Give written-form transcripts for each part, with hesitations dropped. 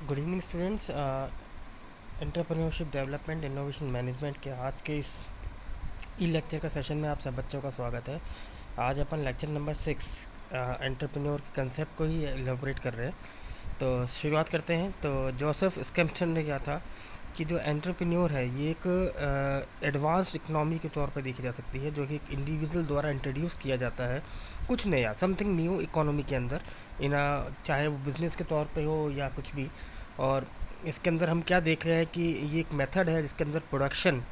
Good evening students. Entrepreneurship development innovation management के आज के इस ई लेक्चर का सेशन में आप सब बच्चों का स्वागत है। आज अपन लेक्चर नंबर 6 एंटरप्रेन्योर के कंसेप्ट को ही एलोबरेट कर रहे हैं। तो शुरुआत करते हैं। तो जोसेफ स्कैम्पटन ने कहा था कि जो एंटरप्रेन्योर है ये एक एडवांस्ड इकनॉमी के तौर पर देखी जा सकती है, जो कि एक इंडिविजुअल द्वारा इंट्रोड्यूस किया जाता है कुछ नया, समथिंग न्यू इकोनॉमी के अंदर, इन चाहे वो बिज़नेस के तौर पे हो या कुछ भी। और इसके अंदर हम क्या देख रहे हैं कि ये एक मेथड है जिसके अंदर प्रोडक्शन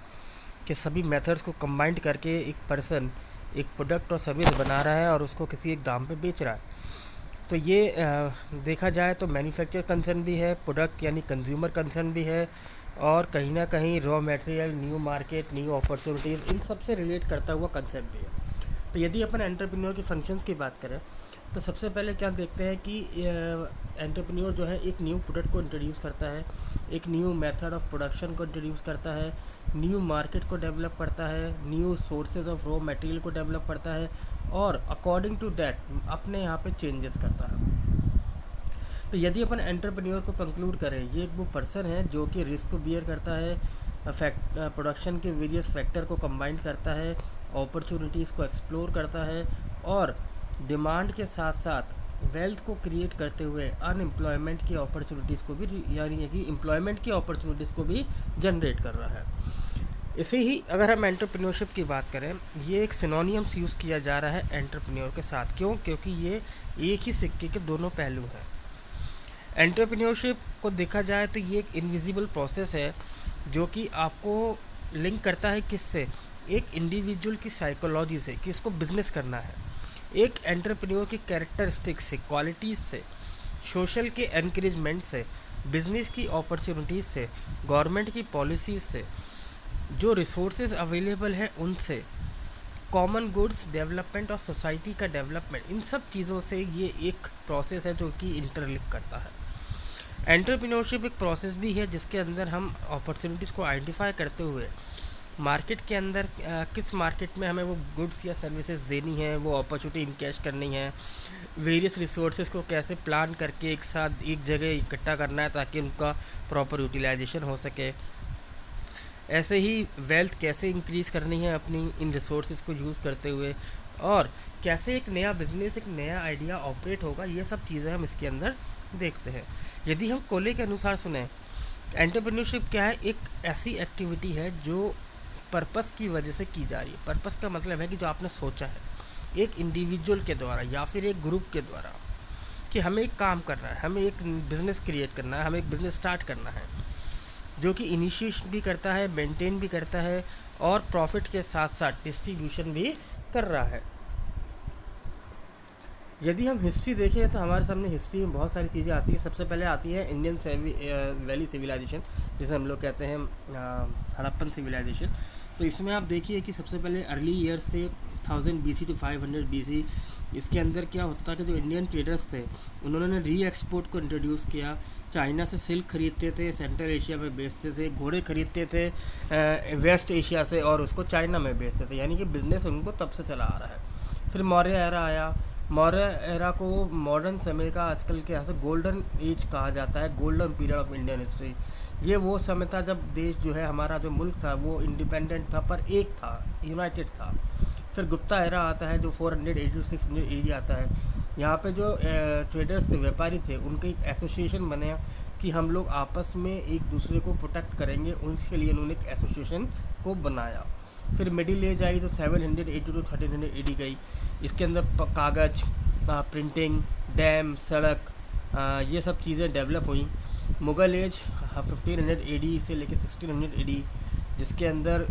के सभी मेथड्स को कंबाइंड करके एक पर्सन एक प्रोडक्ट और सर्विस बना रहा है और उसको किसी एक दाम पे बेच रहा है। तो ये देखा जाए तो मैन्युफैक्चर कंसर्न भी है, प्रोडक्ट यानी कंज्यूमर कंसर्न भी है, और कहीं ना कहीं raw material, new market, new opportunities, इन सब से रिलेट करता हुआ कंसेप्ट भी है। तो यदि अपन एंटरप्रेन्योर के फंक्शंस की बात करें तो सबसे पहले क्या देखते हैं कि एंटरप्रेन्योर जो है एक न्यू प्रोडक्ट को इंट्रोड्यूस करता है, एक न्यू मेथड ऑफ प्रोडक्शन को इंट्रोड्यूस करता है, न्यू मार्केट को डेवलप करता है, new sources of raw material को डेवलप करता है, और अकॉर्डिंग टू दैट अपने यहाँ पे चेंजेस करता है। तो यदि अपन एंटरप्रेन्योर को कंक्लूड करें, ये एक वो पर्सन है जो कि रिस्क को बियर करता है, प्रोडक्शन के वेरियस फैक्टर को कंबाइन करता है, अपॉर्चुनिटीज़ को एक्सप्लोर करता है, और डिमांड के साथ साथ वेल्थ को क्रिएट करते हुए अनएम्प्लॉयमेंट की अपॉर्चुनिटीज़ को भी, यानी कि एम्प्लॉयमेंट की अपॉर्चुनिटीज़ को भी जनरेट कर रहा है। इसे ही अगर हम एंटरप्रेन्योरशिप की बात करें, ये एक सिनोनियम्स यूज़ किया जा रहा है एंटरप्रेन्योर के साथ। क्यों? क्योंकि ये एक ही सिक्के के दोनों पहलू हैं। एंटरप्रेन्योरशिप को देखा जाए तो ये एक इनविजिबल प्रोसेस है जो कि आपको लिंक करता है किससे? एक इंडिविजुअल की साइकोलॉजी से कि इसको बिजनेस करना है, एक एंटरप्रेन्योर की कैरेक्टरिस्टिक्स से, क्वालिटीज़ से, सोशल के एनकरेजमेंट से, बिजनेस की अपॉर्चुनिटीज़ से, गवर्नमेंट की पॉलिसीज़ से, जो रिसोर्सेज अवेलेबल हैं उनसे, कॉमन गुड्स डेवलपमेंट और सोसाइटी का डेवलपमेंट, इन सब चीज़ों से ये एक प्रोसेस है जो कि इंटरलिंक करता है। एंटरप्रेन्योरशिप एक प्रोसेस भी है जिसके अंदर हम अपॉर्चुनिटीज़ को आइडेंटिफाई करते हुए मार्केट के अंदर किस मार्केट में हमें वो गुड्स या सर्विसेज देनी है, वो अपॉर्चुनिटी इनकैश करनी है, वेरियस रिसोर्सेज को कैसे प्लान करके एक साथ एक जगह इकट्ठा करना है ताकि उनका प्रॉपर यूटिलाइजेशन हो सके। ऐसे ही वेल्थ कैसे इंक्रीज़ करनी है अपनी इन रिसोर्सेज को यूज़ करते हुए, और कैसे एक नया बिजनेस, एक नया आइडिया ऑपरेट होगा, ये सब चीज़ें हम इसके अंदर देखते हैं। यदि हम कोले के अनुसार सुने, एंटरप्रेन्योरशिप क्या है? एक ऐसी एक्टिविटी है जो पर्पस की वजह से की जा रही है। पर्पस का मतलब है कि जो आपने सोचा है एक इंडिविजुअल के द्वारा या फिर एक ग्रुप के द्वारा कि हमें एक काम करना है, हमें एक बिज़नेस क्रिएट करना है, हमें एक बिज़नेस स्टार्ट करना है, जो कि इनिशिएशन भी करता है, मेंटेन भी करता है, और प्रॉफिट के साथ साथ डिस्ट्रीब्यूशन भी कर रहा है। यदि हम हिस्ट्री देखें तो हमारे सामने हिस्ट्री में बहुत सारी चीज़ें आती हैं। सबसे पहले आती है इंडियन वैली सिविलाइजेशन, जिसे हम लोग कहते हैं हड़प्पन सिविलाइजेशन। तो इसमें आप देखिए कि सबसे पहले अर्ली ईयर्स थे 1000 BC टू 500 BC। इसके अंदर क्या होता था कि जो इंडियन ट्रेडर्स थे उन्होंने री एक्सपोर्ट को इंट्रोड्यूस किया। चाइना से सिल्क खरीदते थे, सेंट्रल एशिया में बेचते थे, घोड़े खरीदते थे वेस्ट एशिया से और उसको चाइना में बेचते थे, यानी कि बिज़नेस उनको तब से चला आ रहा है। फिर मौर्य एरा आया। मौर्य एरा को मॉडर्न समय का आजकल के यहाँ से गोल्डन एज कहा जाता है, golden period of Indian history. ये वो समय था जब देश जो है हमारा जो मुल्क था वो इंडिपेंडेंट था पर एक था, यूनाइटेड था। फिर गुप्ता एरा आता है जो 480 to 600 AD आता है। यहाँ पे जो ट्रेडर्स थे, व्यापारी थे, उनके एक एसोसिएशन बने कि हम लोग आपस में एक दूसरे को प्रोटेक्ट करेंगे, उसके लिए उन्होंने एक एसोसिएशन को बनाया। फिर मिडिल एज आई तो 780 to 1300 AD गई। इसके अंदर कागज़, प्रिंटिंग, डैम, सड़क, ये सब चीज़ें डेवलप हुई। मुग़ल एज 1500 AD से लेकर 1600 AD, जिसके अंदर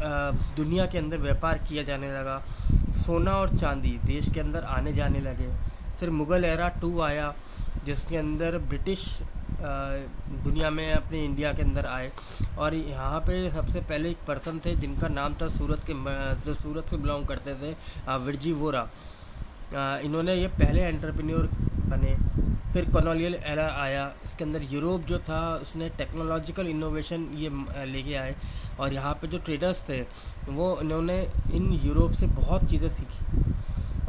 दुनिया के अंदर व्यापार किया जाने लगा, सोना और चांदी देश के अंदर आने जाने लगे। फिर मुग़ल एरा 2 आया जिसके अंदर ब्रिटिश दुनिया में अपने इंडिया के अंदर आए, और यहाँ पे सबसे पहले एक पर्सन थे जिनका नाम था जो सूरत से बिलोंग करते थे, विरजी वोरा। इन्होंने ये पहले एंटरप्रेन्योर बने। फिर कॉलोनियल एरा आया। इसके अंदर यूरोप जो था उसने टेक्नोलॉजिकल इनोवेशन ये लेके आए, और यहाँ पे जो ट्रेडर्स थे वो इन्होंने इन यूरोप से बहुत चीज़ें सीखी।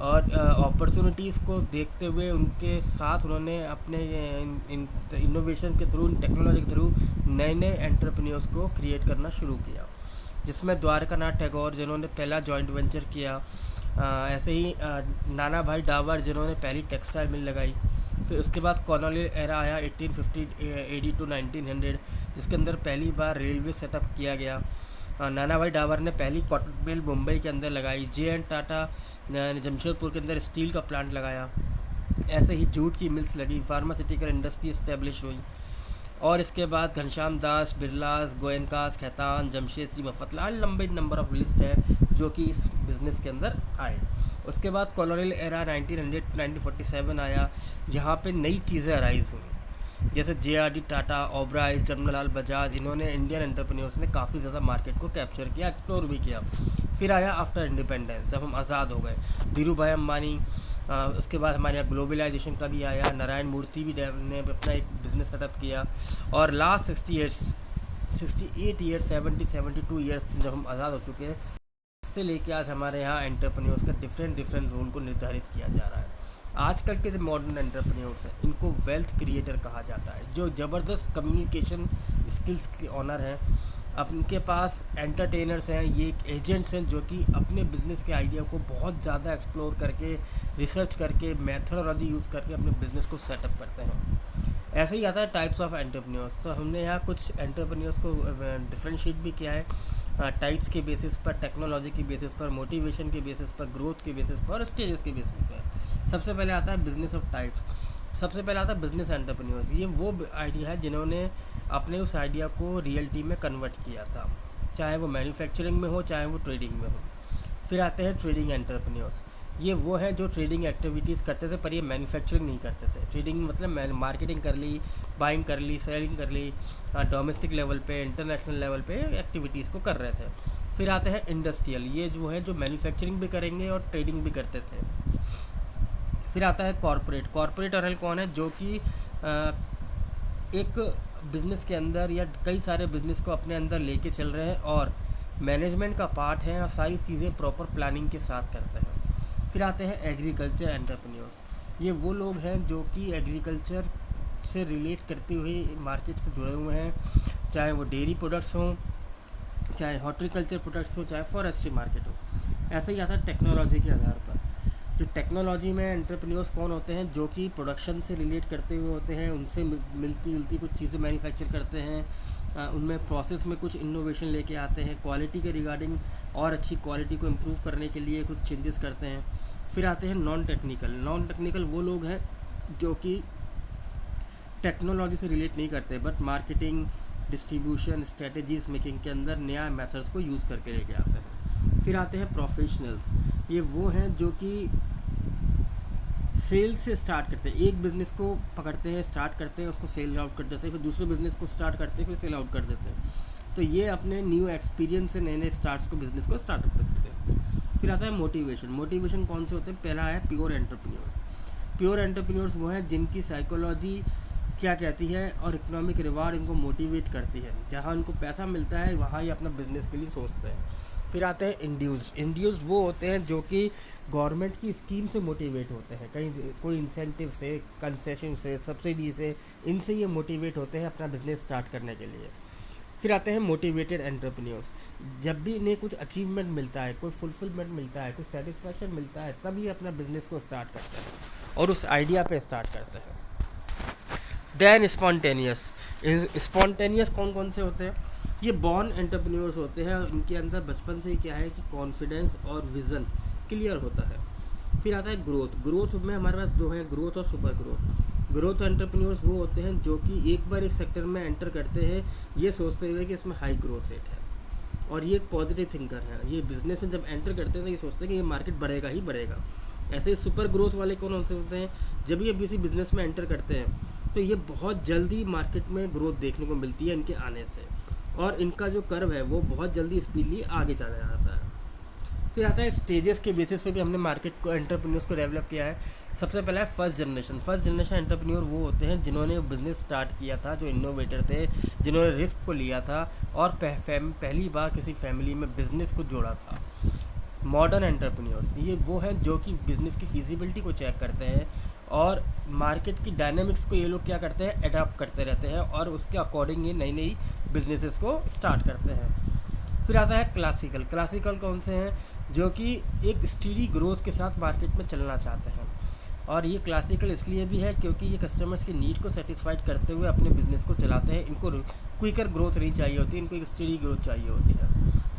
और अपॉर्चुनिटीज़ को देखते हुए उनके साथ उन्होंने अपने इनोवेशन के थ्रू, टेक्नोलॉजी के थ्रू नए नए एंटरप्रेन्योर्स को क्रिएट करना शुरू किया, जिसमें द्वारकानाथ टैगोर जिन्होंने पहला जॉइंट वेंचर किया, ऐसे ही नाना भाई डावर जिन्होंने पहली टेक्सटाइल मिल लगाई। फिर उसके बाद कॉलोनियल एरा आया 1850 AD टू 1900, जिसके अंदर पहली बार रेलवे सेटअप किया गया। नाना भाई डावर ने पहली कॉटन मिल मुंबई के अंदर लगाई। J.N. टाटा ने जमशेदपुर के अंदर स्टील का प्लांट लगाया। ऐसे ही जूट की मिल्स लगी, फार्मास्यूटिकल इंडस्ट्री इस्टेब्लिश हुई। और इसके बाद घनश्याम दास, बिरलास, गोयनकास, खैतान, जमशेद, मफतलाल, लंबे नंबर ऑफ लिस्ट है जो कि इस बिज़नेस के अंदर आए। उसके बाद कॉलोनियल एरा 1900 1947 आया, जहाँ पे नई चीज़ें अराइज हुई, जैसे JRD टाटा, ओबराइज, जमनालाल बजाज, इन्होंने इंडियन एंटरप्रेन्योर्स ने काफ़ी ज़्यादा मार्केट को कैप्चर किया, एक्सप्लोर भी किया। फिर आया आफ्टर इंडिपेंडेंस, जब हम आज़ाद हो गए, धीरू भाई अम्बानी। उसके बाद हमारे यहाँ ग्लोबलाइजेशन का भी आया, नारायण मूर्ति भी ने अपना एक बिज़नेस सेटअप किया। और लास्ट 68 ईयर्स 72 ईयर्स जब हम आज़ाद हो चुके हैं, से लेके आज हमारे यहाँ एंटरप्रेन्योर्स का डिफरेंट रोल को निर्धारित किया जा रहा है। आजकल के जो मॉडर्न एंटरप्रेन्योर्स हैं, इनको वेल्थ क्रिएटर कहा जाता है, जो ज़बरदस्त कम्युनिकेशन स्किल्स के ऑनर हैं। अब उनके पास एंटरटेनर्स हैं, ये एक एजेंट्स हैं जो कि अपने बिज़नेस के आइडिया को बहुत ज़्यादा एक्सप्लोर करके, रिसर्च करके, मेथडोलॉजी यूज़ करके अपने बिज़नेस को सेटअप करते हैं। ऐसे ही आता है टाइप्स ऑफ एंटरप्रेन्योर्स। तो हमने यहाँ कुछ एंटरप्रेन्योर्स को डिफ्रेंशिएट भी किया है, टाइप्स के बेसिस पर, टेक्नोलॉजी के बेसिस पर, मोटिवेशन के बेसिस पर, ग्रोथ के बेसिस पर और स्टेजेस के बेसिस पर। सबसे पहले आता है बिजनेस ऑफ टाइप्स। सबसे पहले आता है बिजनेस एंटरप्रेन्योर्स। ये वो आइडिया है जिन्होंने अपने उस आइडिया को रियलिटी में कन्वर्ट किया था, चाहे वो मैन्युफैक्चरिंग में हो, चाहे वो ट्रेडिंग में हो। फिर आते हैं ट्रेडिंग एंटरप्रेन्योर्स। ये वो हैं जो ट्रेडिंग एक्टिविटीज़ करते थे, पर ये मैन्युफैक्चरिंग नहीं करते थे। ट्रेडिंग मतलब मार्केटिंग कर ली, बाइंग कर ली, सेलिंग कर ली, डोमेस्टिक लेवल पे, इंटरनेशनल लेवल पे एक्टिविटीज़ को कर रहे थे। फिर आते हैं इंडस्ट्रियल, ये जो है जो मैन्युफैक्चरिंग भी करेंगे और ट्रेडिंग भी करते थे। फिर आता है कॉरपोरेट। कॉरपोरेट और कौन है, जो कि एक बिज़नेस के अंदर या कई सारे बिज़नेस को अपने अंदर लेके चल रहे हैं और मैनेजमेंट का पार्ट है और सारी चीज़ें प्रॉपर प्लानिंग के साथ करते हैं। फिर आते हैं एग्रीकल्चर एंटरप्रेन्योर्स। ये वो लोग हैं जो कि एग्रीकल्चर से रिलेट करते हुए मार्केट से जुड़े हुए हैं, चाहे वो डेयरी प्रोडक्ट्स हों, चाहे हॉर्टिकल्चर प्रोडक्ट्स हो, चाहे फॉरेस्ट्री मार्केट हो। ऐसे ही आता है टेक्नोलॉजी के आधार पर। जो टेक्नोलॉजी में एंटरप्रेन्योर्स कौन होते हैं, जो कि प्रोडक्शन से रिलेट करते हुए होते हैं, उनसे मिलती जुलती कुछ चीज़ें मैन्युफैक्चर करते हैं, उनमें प्रोसेस में कुछ इनोवेशन लेके आते हैं, क्वालिटी के रिगार्डिंग और अच्छी क्वालिटी को इम्प्रूव करने के लिए कुछ चेंजेस करते हैं। फिर आते हैं नॉन टेक्निकल। नॉन टेक्निकल वो लोग हैं जो कि टेक्नोलॉजी से रिलेट नहीं करते, but marketing, distribution, strategies making के अंदर नया मेथड्स को यूज़ करके लेके आते हैं। फिर आते हैं प्रोफेशनल्स। ये वो हैं जो कि सेल्स से स्टार्ट करते हैं, एक बिज़नेस को पकड़ते हैं, स्टार्ट करते हैं, उसको सेल आउट कर देते हैं, फिर दूसरे बिज़नेस को स्टार्ट करते हैं, फिर सेल आउट कर देते हैं। तो ये अपने न्यू एक्सपीरियंस से नए नए स्टार्ट्स को बिज़नेस को स्टार्टअप करते हैं। फिर आता है मोटिवेशन। मोटिवेशन कौन से होते हैं, पहला है प्योर एंटरप्रेन्योर्स। प्योर एंटरप्रेन्योर्स वो हैं जिनकी साइकोलॉजी क्या कहती है और इकोनॉमिक रिवार्ड इनको मोटिवेट करती है, जहाँ उनको पैसा मिलता है वहाँ ये अपना बिज़नेस के लिए सोचते हैं। फिर आते हैं इंड्यूस्ड। इंड्यूस्ड वो होते हैं जो कि गवर्नमेंट की स्कीम से मोटिवेट होते हैं, कहीं कोई इंसेंटिव से, कंसेशन से, सब्सिडी से, इनसे ये मोटिवेट होते हैं अपना बिज़नेस स्टार्ट करने के लिए। फिर आते हैं मोटिवेटेड एंटरप्रेन्योर्स। जब भी इन्हें कुछ अचीवमेंट मिलता है, कोई फुलफिलमेंट मिलता है, कोई सेटिस्फैक्शन मिलता है, तब ये अपना बिज़नेस को स्टार्ट करते हैं और उस आइडिया पे स्टार्ट करते हैं। Then spontaneous. स्पॉन्टेनियस कौन कौन से होते हैं, ये बॉर्न एंटरप्रेन्योर्स होते हैं। इनके अंदर बचपन से ही क्या है कि कॉन्फिडेंस और विज़न क्लियर होता है। फिर आता है ग्रोथ। ग्रोथ में हमारे पास दो हैं, ग्रोथ और सुपर ग्रोथ। ग्रोथ एंटरप्रेन्योर्स वो होते हैं जो कि एक बार एक सेक्टर में एंटर करते हैं ये सोचते हुए कि इसमें हाई ग्रोथ रेट है, और ये एक पॉजिटिव थिंकर है। ये बिज़नेस में जब एंटर करते हैं तो ये सोचते हैं कि ये मार्केट बढ़ेगा ही बढ़ेगा। ऐसे सुपर ग्रोथ वाले कौन होते हैं, जब ये किसी बिज़नेस में एंटर करते हैं तो ये बहुत जल्दी मार्केट में ग्रोथ देखने को मिलती है इनके आने से, और इनका जो कर्व है वो बहुत जल्दी स्पीडली आगे चला जाता है। फिर आता है स्टेजेस के बेसिस पे भी हमने मार्केट को, एंटरप्रेन्योर्स को डेवलप किया है। सबसे पहला है first generation. First generation entrepreneur वो होते हैं जिन्होंने बिज़नेस स्टार्ट किया था, जो इनोवेटर थे, जिन्होंने रिस्क को लिया था और पहली बार किसी फैमिली में बिज़नेस को जोड़ा था। मॉडर्न एंटरप्रेन्योर्स ये वो हैं जो कि बिज़नेस की फिजिबिलिटी को चेक करते हैं और मार्केट की डायनामिक्स को ये लोग क्या करते हैं, अडाप्ट करते रहते हैं और उसके अकॉर्डिंग ये नई नई बिजनेसेस को स्टार्ट करते हैं। फिर आता है क्लासिकल। क्लासिकल कौन से हैं, जो कि एक स्टीडी ग्रोथ के साथ मार्केट में चलना चाहते हैं। और ये क्लासिकल इसलिए भी है क्योंकि ये कस्टमर्स की नीड को सेटिस्फाइड करते हुए अपने बिज़नेस को चलाते हैं। इनको क्विकर ग्रोथ नहीं चाहिए होती, इनको एक स्टडी ग्रोथ चाहिए होती है।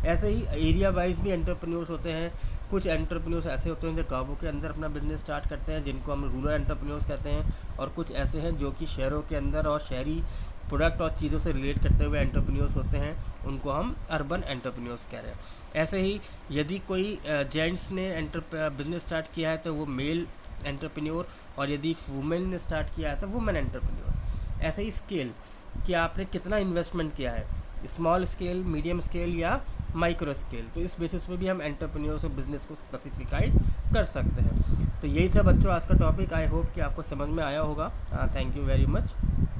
ऐसे ही एरिया वाइज भी एंटरप्रेन्योर्स होते हैं। कुछ एंटरप्रेन्योर्स ऐसे होते हैं जो गाँवों के अंदर अपना बिजनेस स्टार्ट करते हैं, जिनको हम रूरल एंटरप्रेन्योर्स कहते हैं। और कुछ ऐसे हैं जो कि शहरों के अंदर और शहरी प्रोडक्ट और चीज़ों से रिलेट करते हुए एंटरप्रेन्योर्स होते हैं, उनको हम अर्बन एंटरप्रेन्योर्स कह रहे हैं। ऐसे ही यदि कोई जेंट्स ने बिजनेस स्टार्ट किया है तो वो मेल एंटरप्रेन्योर, और यदि वुमेन ने स्टार्ट किया है तो वुमेन एंटरप्रेन्योर्स। ऐसे ही स्केल कि आपने कितना इन्वेस्टमेंट किया है, स्मॉल स्केल, मीडियम स्केल या माइक्रो स्केल, तो इस बेसिस पे भी हम एंटरप्रेन्योर्स और बिज़नेस को स्पेसिफाइड कर सकते हैं। तो यही था बच्चों आज का टॉपिक। आई होप कि आपको समझ में आया होगा। Thank you very much.